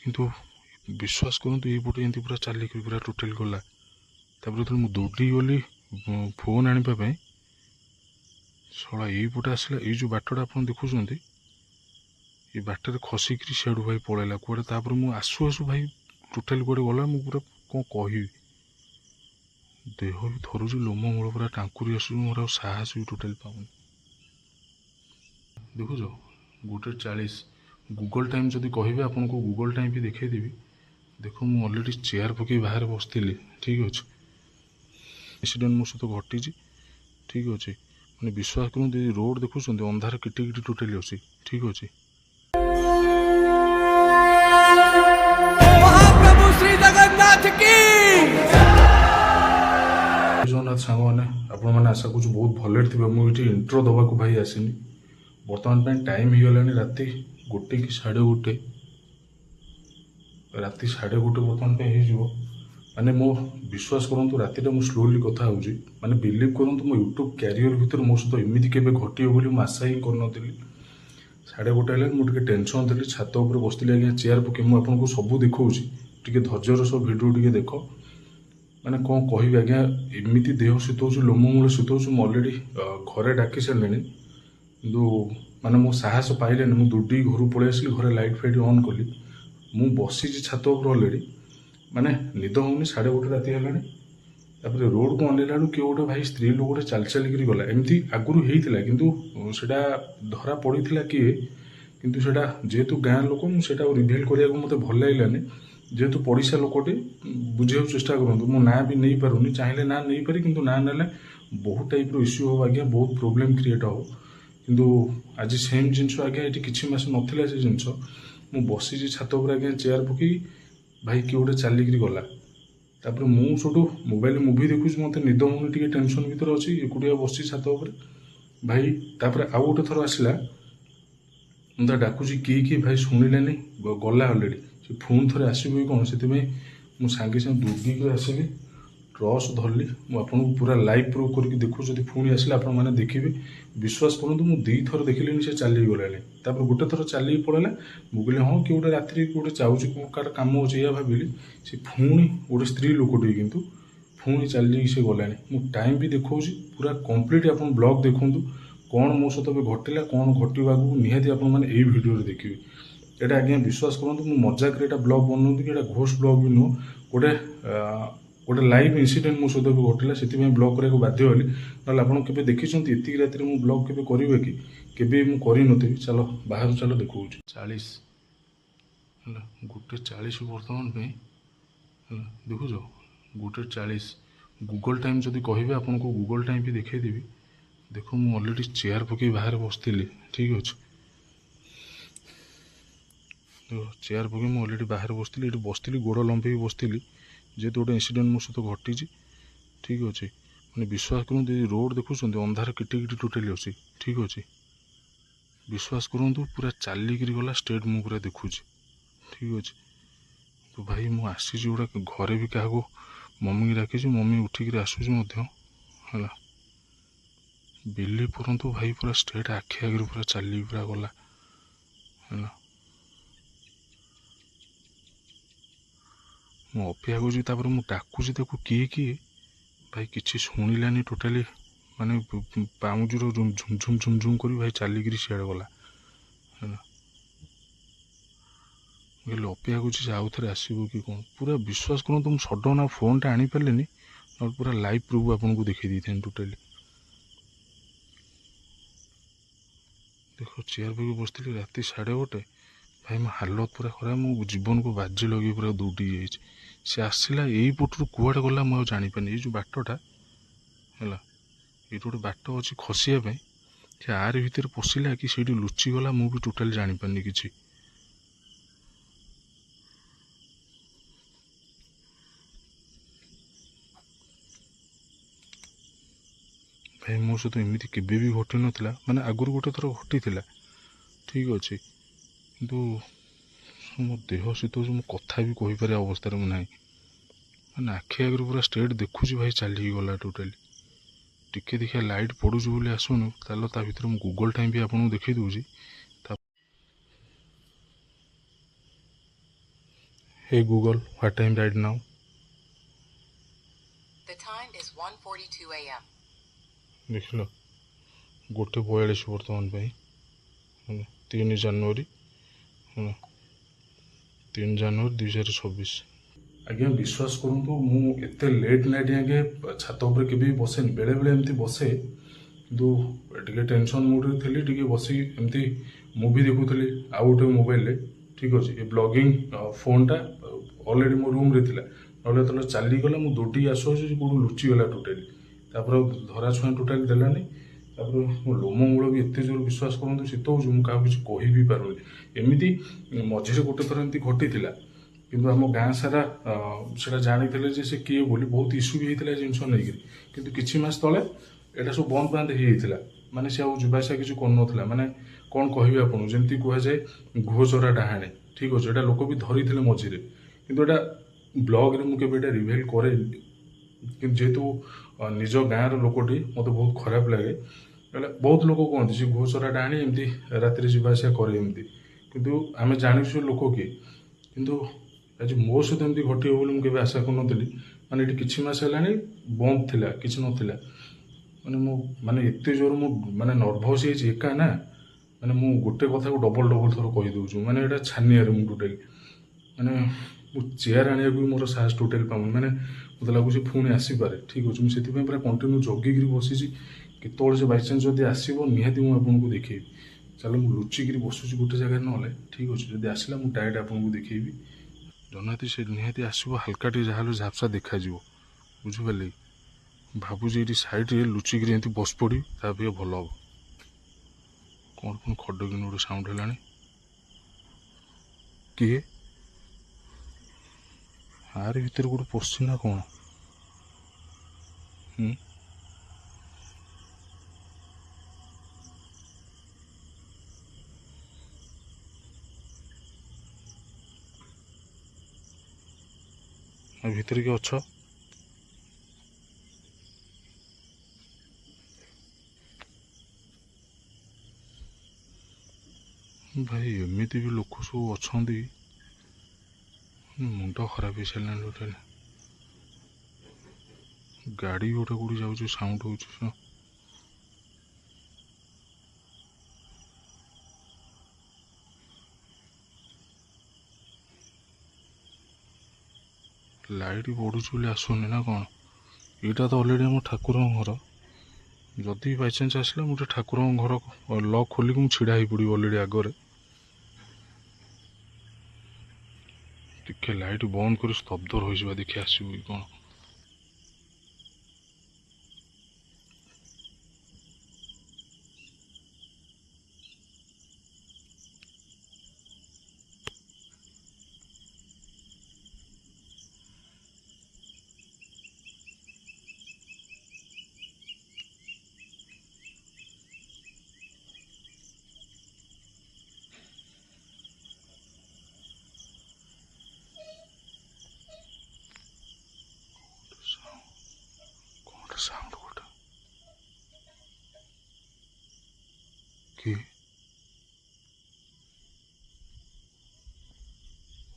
କିନ୍ତୁ विश्वास करतु ये एमती पूरा चलिक पूरा टोटाल गला जो मुझे दौड़ी गली फोन आने सला यहीपटे आसला ये जो बाटटा आप देखुं ये बाटर खसिक सियाड़ू भाई पलैला कूड़े तापर मुझे आसु आसु भाई टोटाल कूड़े गला मुझे पूरा कौन कह देह भी थरुच लोम मूल पूरा टाँकुरी आस मोर साहस भी टोटाल पाऊनी देखुच 1:40 गूगल टाइम जदि कहे आपन को गूगल टाइम भी देखदेवी देखो मुझे अलरेडी चेयर पकई बाहर बसती ठीक अच्छे एक्सीडेंट मो सहित घटी ठीक अच्छे मैंने विश्वास करूँ रोड देखुं अंधार किटी किटी टोटाली अच्छी ठीक अच्छे जगन्नाथ सांग मैंने आपण मैंने आशा करूँ बहुत भले थे मुझे इंट्रो दवा को भाई आसनी बर्तमान टाइम हो गलानी राति 1 कि 1:30 राति 1:30 बर्तमान हो माने मो विश्वास करूँ रातिटा मुझे स्लोली कथा हो माने बिलीव करूँ मो यूट्यूब क्यारियर भितर मो सहित एमती के घटे बोली आशा ही कर 1:30 मुझे टेंशन थी छात उपर बसती आज्ञा चेयर पकई मुझे सब देखा टे धैर्यर सब भिडियो टे देख मैंने कौन कह आज्ञा एमती देह शीत लोम मूल शीत मुझे अलरेडी घरे डाकी सारे कि माने मो साहस पाइले मुझे दौड़ी घर पलि आसली घरे लाइट फाइट ऑन कली मु बसी छात उपर अलरेडी माने निद होनी 1:30 राति है रोड को अनेला किए गोटे भाई स्त्री लोक गोटे चल चलिक गला एमती आगुरी होता कि धरा पड़ा किए किंतु सेटा जेहेतु गाँ लोक मुझे रिभिल करने मत भल लगे जेहेतु पड़िशा लोकटे बुझे चेष्टा करूँ मो ना भी नहीं पारूनी चाहिए ना नहीं पारे कि ना ना बहुत टाइप इश्यू हो आज्ञा बहुत प्रोब्लेम क्रिएट हो किंतु आज सेम जिनस आज्ञा ये किसी मस नाला से जिनस मु बसी छात उपर आज्ञा चेयर पकई भाई किए गोटे चलिक गला तापर मुझे मोबाइल मुवी देखुच मत निद होनी टे टेंशन भर अच्छी एकुटिया बस छात उपर भाई तापर आउ गोटे थर आसला मुझे डाकुची किए भाई शुणिलानी गला अलरेडी से पुणी थे आसबी कौन से मुझे सागे सागे दौड़ी आसली ट्रस धरली मुझे पूरा लाइव प्रूफ करके देखू जब पुणी आसले आप देखिए विश्वास करूँ मुझे 2 थर देखिले से चलिक गला गोटे थर चलिक पड़ेगा मुझे कहली हाँ कि गोटे राति गोटे चाहूँ कौन कार कम अच्छे या भाविली से पुणी गोटे स्त्री लोकटे कितु पुणी चलिक से गलानी मु टाइम भी देखा पूरा कंप्लीट आप ब्लॉग देखूँ कौन मो सहित घटला कौन घटवा निहाती आपने भिडियो देखिए यहाँ आज्ञा विश्वास करूँ मुझे मजाक ब्लॉग बनाऊँ कि घोष ब्लॉग भी नुह गोटे गोटे लाइव इनसीडेंट मो सहित भी घटला से ब्लॉग करने बाध्य हली ना आप देखी एति राति मु ब्लॉग के करेंगे कि केवे मुझे चलो बाहर चलो देखो 40 है 1:40 बर्तमान देखुच 1:40 गूगल टाइम जदि कहे आपन को गूगल टाइम भी देखदेवी देखो मुझे अलरेडी चेयर पकई बाहर बसती ठीक अच्छे चेयर पकई मुझे अलरेडी बाहर बसती बसती गोड़ लंबे बसती जेहेतु गोटे इंसीडेंट मो सहित घटी ठीक अच्छे मैंने विश्वास करूँ रोड देखुं अंधार किटी किटी टोटाली अच्छी ठीक अच्छे विश्वास करूँ पूरा चलिक गला स्टेट मु पूरा देखुची ठीक अच्छे तो भाई मु आसी गोटा घरे भी क्या मम्मी की डाकी मम्मी उठिक आसूँ है बिलीव करूँ भाई पूरा स्टेट आखि आगे पूरा चलिक पूरा गला है मु अपेक्षा करूँ मुझे डाकुची ताको किए भाई किसी शुणिलानी टोटाली माने पाउजर झुम झुम झुम झुम कर भाई चलिक सियाड़े गला है कहले अपेक्षा कर आउ थे आसब कि कौन पूरा विश्वास करूँ मुझे सडन आ फोन टा आनी पारे ना पूरा लाइव प्रूफ आपको देखी दी टोटाली देखो चेयर पे बसती राति 1:30 भाई मो हालत पूरा खराब मो जीवन को बाजी लगे पूरा दौड़ी जाइए सी आसला यही पटू कुआड़े गला मुझे जापारे ये जो बाटटा है ये गोटे बाट अच्छी खसिया से आर भितर पशिला कि से लुचिगला मुझे टोटाल जापारे कि भाई मो सहित एमती केवे भी घटी नाला माने आगुरी गोटे थर घटी ठीक अच्छे किंतु मो देह शीत मो कथा भी कहीपर अवस्था ना मैंने आखि आगे पूरा स्टेट देखुची भाई चलिक गला टोटाली टिके देखिए लाइट पड़ूँ बोली आसुनु ताल ता भीतर मु गूगल टाइम भी आपको देखी दूसरी Hey Google, what time right now? The time is 1:42 a.m. ଦେଖିଲ 1:42 ବର୍ତ୍ତମାନ ପାଇଁ ହେଲା 3 ଜାନୁଆରୀ ହେଲା 3 ଜାନୁଆରୀ 2026। ଆଜ୍ଞା ବିଶ୍ୱାସ କରନ୍ତୁ ମୁଁ ଏତେ ଲେଟ୍ ନାଇଟ୍ ଆଜ୍ଞା ଛାତ ଉପରେ କେବେ ବି ବସେନି, ବେଳେବେଳେ ଏମିତି ବସେ କିନ୍ତୁ ଟିକେ ଟେନସନ୍ ମୁଡ଼୍ରେ ଥିଲି, ଟିକେ ବସି ଏମିତି ମୁଭି ଦେଖୁଥିଲି ଆଉ ଗୋଟେ ମୋବାଇଲରେ। ଠିକ୍ ଅଛି, ଏ ବ୍ଲଗିଂ ଫୋନ୍ଟା ଅଲରେଡ଼ି ମୋ ରୁମ୍ରେ ଥିଲା, ନହେଲେ ଯେତେବେଳେ ଚାଲିଗଲା ମୁଁ ଦୌଡ଼ିକି ଆସୁ କେଉଁଠୁ ଲୁଚିଗଲା ଟୋଟାଲି। ତାପରେ ଧରାଛୁଆଁ ଟୋଟାଲି ଦେଲାନି। ତାପରେ ମୋ ଲୋମ ମୂଳ ବି ଏତେ ଜୋର ବିଶ୍ୱାସ କରନ୍ତୁ ଶୀତ ହେଉଛି, ମୁଁ କାହାକୁ କିଛି କହି ବି ପାରୁନି। ଏମିତି ମଝିରେ ଗୋଟେ ଥର ଏମିତି ଘଟିଥିଲା, କିନ୍ତୁ ଆମ ଗାଁ ସାରା ସେଟା ଜାଣିଥିଲେ ଯେ ସେ କିଏ ବୋଲି, ବହୁତ ଇସ୍ୟୁ ବି ହେଇଥିଲା ଏ ଜିନିଷ ନେଇକିରି। କିନ୍ତୁ କିଛି ମାସ ତଳେ ଏଇଟା ସବୁ ବନ୍ଦ ବାନ୍ଦ ହେଇଯାଇଥିଲା, ମାନେ ସେ ଆଉ ଯିବା ଆସିବା କିଛି କରୁନଥିଲା। ମାନେ କ'ଣ କହିବି ଆପଣଙ୍କୁ, ଯେମିତି କୁହାଯାଏ ଘୁଅଚରା ଡାହାଣୀ। ଠିକ୍ ଅଛି, ଏଇଟା ଲୋକ ବି ଧରିଥିଲେ ମଝିରେ, କିନ୍ତୁ ଏଇଟା ବ୍ଲଗ୍ରେ ମୁଁ କେବେ ଏଇଟା ରିଭିଲ୍ କରେନି। କିନ୍ତୁ ଯେହେତୁ ନିଜ ଗାଁର ଲୋକଟି ମୋତେ ବହୁତ ଖରାପ ଲାଗେ। ହେଲେ ବହୁତ ଲୋକ କୁହନ୍ତି ସେ ଘୁଅଚରା ଡାହାଣୀ, ଏମିତି ରାତିରେ ଯିବା ଆସିବା କରେ ଏମିତି, କିନ୍ତୁ ଆମେ ଜାଣିଛୁ ଲୋକ କିଏ। କିନ୍ତୁ ଆଜି ମୋ ସହିତ ଏମିତି ଘଟିବ ବୋଲି ମୁଁ କେବେ ଆଶା କରୁନଥିଲି। ମାନେ ଏଠି କିଛି ମାସ ହେଲାଣି ବନ୍ଦ ଥିଲା, କିଛି ନଥିଲା। ମାନେ ମୁଁ ମାନେ ଏତେ ଜୋର ମୁଁ ମାନେ ନର୍ଭସ୍ ହେଇଛି ଏକା ନା, ମାନେ ମୁଁ ଗୋଟେ କଥାକୁ ଡବଲ୍ ଥର କହିଦେଉଛି। ମାନେ ଏଇଟା ଛାନିଆରେ ମୁଁ ଟୋଟାଲି, ମାନେ ମୁଁ ଚେୟାର ଆଣିବାକୁ ବି ମୋର ସାହସ ଟୋଟାଲି ପାଉନି। ମାନେ ମୋତେ ଲାଗୁଛି ପୁଣି ଆସିପାରେ। ଠିକ୍ ଅଛି, ମୁଁ ସେଥିପାଇଁ ପୁରା କଣ୍ଟିନ୍ୟୁ ଜଗିକିରି ବସିଛି, କେତେବେଳେ ସେ ବାଇଚାନ୍ସ ଯଦି ଆସିବ ନିହାତି ମୁଁ ଆପଣଙ୍କୁ ଦେଖେଇବି। ଚାଲ ମୁଁ ଲୁଚିକିରି ବସୁଛି ଗୋଟେ ଜାଗାରେ, ନହେଲେ ଠିକ୍ ଅଛି ଯଦି ଆସିଲା ମୁଁ ଡାଇରେକ୍ଟ ଆପଣଙ୍କୁ ଦେଖେଇବି। ଜନାତି ସେ ନିହାତି ଆସିବ, ହାଲକା ଟିକେ ଯାହାହେଲେ ଝାପ୍ସା ଦେଖାଯିବ, ବୁଝିପାରିଲେ। ଭାବୁଛି ଏଇଠି ସାଇଡ଼୍ରେ ଲୁଚିକିରି ଏମିତି ବସି ପଡ଼ିବି, ତା ପାଇଁ ଭଲ ହେବ। କ'ଣ ପୁଣି ଖଡ଼କିନି ଗୋଟେ ସାଉଣ୍ଡ ହେଲାଣି, କିଏ ଆରି ଭିତରେ ଗୋଟେ ପଶିଛି ନା କ'ଣ? ଭିତରେ କିଏ ଅଛ? ଭାଇ ଏମିତି ବି ଲୋକ ସବୁ ଅଛନ୍ତି, ମୁଣ୍ଡ ଖରାପ ହେଇସାରିଲାଣି ଟୋଟାଲି। ଗାଡ଼ି ଗୋଟେ କେଉଁଠି ଯାଉଛି, ସାଉଣ୍ଡ ହେଉଛି। ଲାଇଟ୍ ପଡ଼ୁଛି ବୋଲି ଆସୁନି ନା କ'ଣ? ଏଇଟା ତ ଅଲରେଡ଼ି ଆମ ଠାକୁରଙ୍କ ଘର। ଯଦି ବାଇଚାନ୍ସ ଆସିଲା ମୁଁ ଟିକେ ଠାକୁରଙ୍କ ଘର ଲକ୍ ଖୋଲିକି ମୁଁ ଛିଡ଼ା ହେଇପଡ଼ିବି ଅଲରେଡ଼ି ଆଗରେ। ଟିକେ ଲାଇଟ୍ ବନ୍ଦ କରି ସ୍ତବ୍ଧ ରହିଯିବା, ଦେଖି ଆସିବୁ କି କ'ଣ। ସାଉଣ୍ଡ ଗୋଟେ କି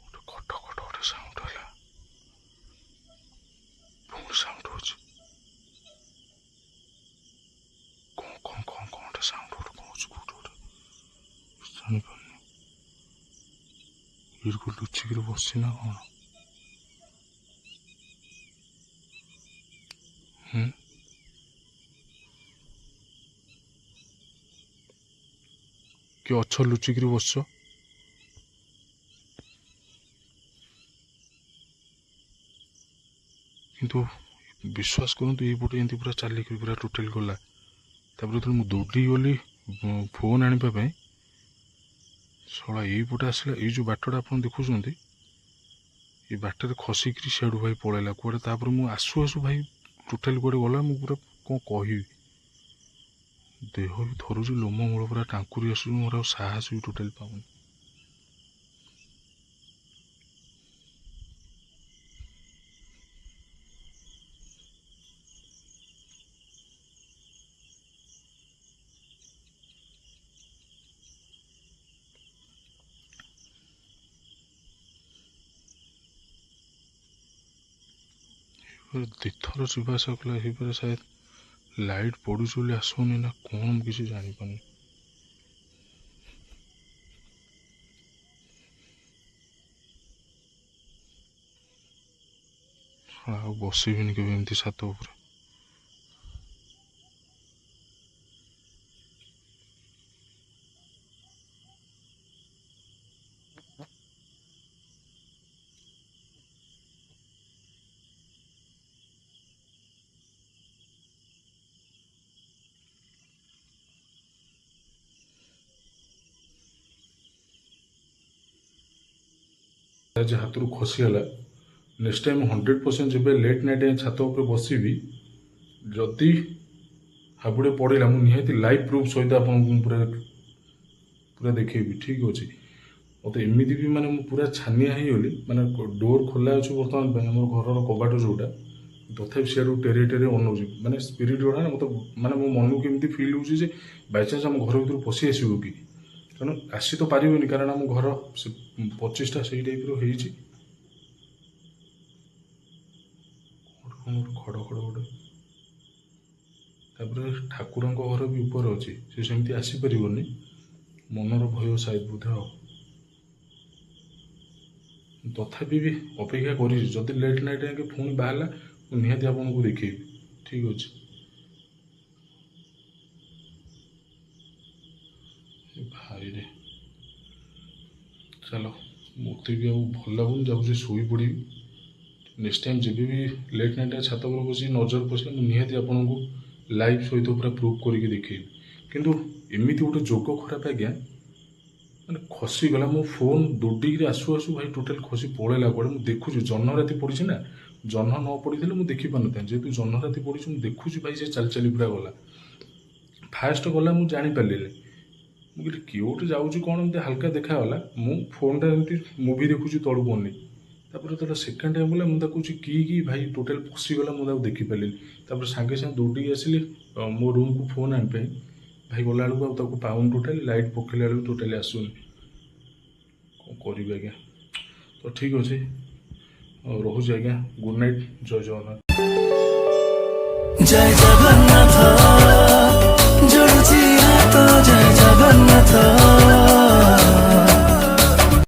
ଗୋଟେ ଖଟ ଖଟ ଗୋଟେ ସାଉଣ୍ଡ ହେଲା, ପୁଣି ସାଉଣ୍ଡ ହଉଛି। କ'ଣ ଗୋଟେ ସାଉଣ୍ଡ ଗୋଟେ କହୁଛି, କୋଉଠି ଗୋଟେ ଜାଣିପାରୁନି। ଏଇଠି ଲୁଚିକିରି ବସିଛି ନା କ'ଣ? କିଏ ଅଛ ଲୁଚିକିରି ବସିଛ? କିନ୍ତୁ ବିଶ୍ୱାସ କରନ୍ତୁ ଏଇପଟେ ଏମିତି ପୁରା ଚାଲିକି ପୁରା ଟୋଟାଲି ଗଲା। ତାପରେ ଯେତେବେଳେ ମୁଁ ଦୌଡ଼ିକି ଗଲି ଫୋନ୍ ଆଣିବା ପାଇଁ, ଶଳା ଏଇପଟେ ଆସିଲା। ଏଇ ଯେଉଁ ବାଟଟା ଆପଣ ଦେଖୁଛନ୍ତି, ଏ ବାଟରେ ଖସିକିରି ସିଆଡ଼ୁ ଭାଇ ପଳେଇଲା କୁଆଡ଼େ। ତାପରେ ମୁଁ ଆସୁ ଆସୁ ଭାଇ ଟୋଟାଲି କୁଆଡ଼େ ଗଲା, ମୁଁ ପୁରା କ'ଣ କହିବି, ଦେହ ବି ଥରୁଛି, ଲୋମ ମୂଳ ପୁରା ଟାଙ୍କୁରି ଆସୁଛି, ମୋର ଆଉ ସାହସ ବି ଟୋଟାଲି ପାଉନି। ଦିଥର ଯିବା ଆସିବା କଲା ହେଇପାରେ ସାୟଦ ଲାଇଟ୍ ପଡ଼ୁଛି ବୋଲି ଆସୁନି ନା କ'ଣ ମୁଁ କିଛି ଜାଣିପାରୁନି। ଆଉ ବସିବିନି କେବେ ଏମିତି ଛାତ ଉପରେ। ଆଜି ହାତରୁ ଖସିଗଲା। ନେକ୍ସଟ ଟାଇମ୍ 100% ଯେବେ ଲେଟ୍ ନାଇଟ୍ ଛାତ ଉପରେ ବସିବି, ଯଦି ହାବୁଡ଼େ ପଡ଼ିଲା ମୁଁ ନିହାତି ଲାଇଭ୍ ପ୍ରୁଫ୍ ସହିତ ଆପଣଙ୍କୁ ପୁରା ପୁରା ଦେଖେଇବି। ଠିକ୍ ଅଛି। ମୋତେ ଏମିତି ବି ମାନେ ମୁଁ ପୁରା ଛାନିଆ ହେଇଗଲି, ମାନେ ଡୋର୍ ଖୋଲା ଅଛି ବର୍ତ୍ତମାନ ପାଇଁ ଆମର ଘରର କବାଟ ଯେଉଁଟା, ତଥାପି ସିଆଡ଼ୁ ଟେରେ ଟେରେ ଅନଉଛି। ମାନେ ସ୍ପିରିଟ୍ ଗୁଡ଼ା ନା ମୋତେ ମାନେ ମୋ ମନକୁ ଏମିତି ଫିଲ୍ ହେଉଛି ଯେ ବାଇଚାନ୍ସ ଆମ ଘର ଭିତରୁ ପଶି ଆସିବ କି, କାରଣ ଆସି ତ ପାରିବନି କାରଣ ଆମ ଘର ସେ 25ଟା ସେଇ ଟାଇପ୍ର ହେଇଛି। ଖଡ଼ ଖଡ଼ ଗୋଟେ, ତାପରେ ଠାକୁରଙ୍କ ଘର ବି ଉପରେ ଅଛି, ସେ ସେମିତି ଆସିପାରିବନି। ମନର ଭୟ ସାୟଦ ବୋଧେ ଆଉ। ତଥାପି ବି ଅପେକ୍ଷା କରିଛି, ଯଦି ଲେଟ୍ ନାଇଟ୍ ଆଗେ ପୁଣି ବାହାରିଲା ମୁଁ ନିହାତି ଆପଣଙ୍କୁ ଦେଖେଇବି। ଠିକ୍ ଅଛି। ଭାଇରେ ଚାଲ, ମୋତେ ବି ଆଉ ଭଲ ଲାଗୁନି, ଯାଉଛି ଶୋଇପଡ଼ିବି। ନେକ୍ସଟ ଟାଇମ୍ ଯେବେ ବି ଲେଟ୍ ନାଇଟ୍ ଛାତ ଉପରେ ବସି ନଜର ପଶିଲେ ମୁଁ ନିହାତି ଆପଣଙ୍କୁ ଲାଇଭ୍ ସହିତ ପୁରା ପ୍ରୁଭ୍ କରିକି ଦେଖେଇବି। କିନ୍ତୁ ଏମିତି ଗୋଟେ ଯୋଗ ଖରାପ ଆଜ୍ଞା, ମାନେ ଖସିଗଲା ମୋ ଫୋନ୍ ଦୌଡ଼ିକିରି ଆସୁ ଆସୁ ଭାଇ ଟୋଟାଲ୍ ଖସି ପଳେଇଲା କୁଆଡ଼େ। ମୁଁ ଦେଖୁଛି ଜହ୍ନ ରାତି ପଡ଼ିଛି ନା, ଜହ୍ନ ନ ପଡ଼ିଥିଲେ ମୁଁ ଦେଖିପାରିନଥାଏ, ଯେହେତୁ ଜହ୍ନ ରାତି ପଡ଼ିଛି ମୁଁ ଦେଖୁଛି ଭାଇ ସେ ଚାଲି ଚାଲି ପୁରା ଗଲା। ଫାଷ୍ଟ ଗଲା ମୁଁ ଜାଣିପାରିଲିନି, ମୁଁ କହିଲି କିଏ ଗୋଟେ ଯାଉଛି କ'ଣ ଏମିତି ହାଲକା ଦେଖାଗଲା। ମୁଁ ଫୋନ୍ଟା ଏମିତି ମୁଭି ଦେଖୁଛି ତଳକୁ ଅନେଇ, ତାପରେ ଯେତେବେଳେ ସେକେଣ୍ଡ ଟାଇମ୍ ଗଲା ମୁଁ ତାକୁ କି ଭାଇ ଟୋଟାଲ୍ ପଶିଗଲା, ମୁଁ ତାକୁ ଦେଖିପାରିଲିନି। ତାପରେ ସାଙ୍ଗେ ସାଙ୍ଗେ ଦୌଡ଼ିକି ଆସିଲି ମୋ ରୁମ୍କୁ ଫୋନ୍ ଆଣିବା ପାଇଁ। ଭାଇ ଗଲାବେଳକୁ ଆଉ ତାକୁ ପାଉନି, ଟୋଟାଲି ଲାଇଟ୍ ପକେଇଲା ବେଳକୁ ଟୋଟାଲି ଆସୁନି। କ'ଣ କରିବି ଆଜ୍ଞା। ତ ଠିକ୍ ଅଛି, ରହୁଛି ଆଜ୍ଞା। ଗୁଡ୍ ନାଇଟ୍, ଜୟ ଜଗନ୍ନାଥ। ଜୟ ଜଗନ୍ନାଥ।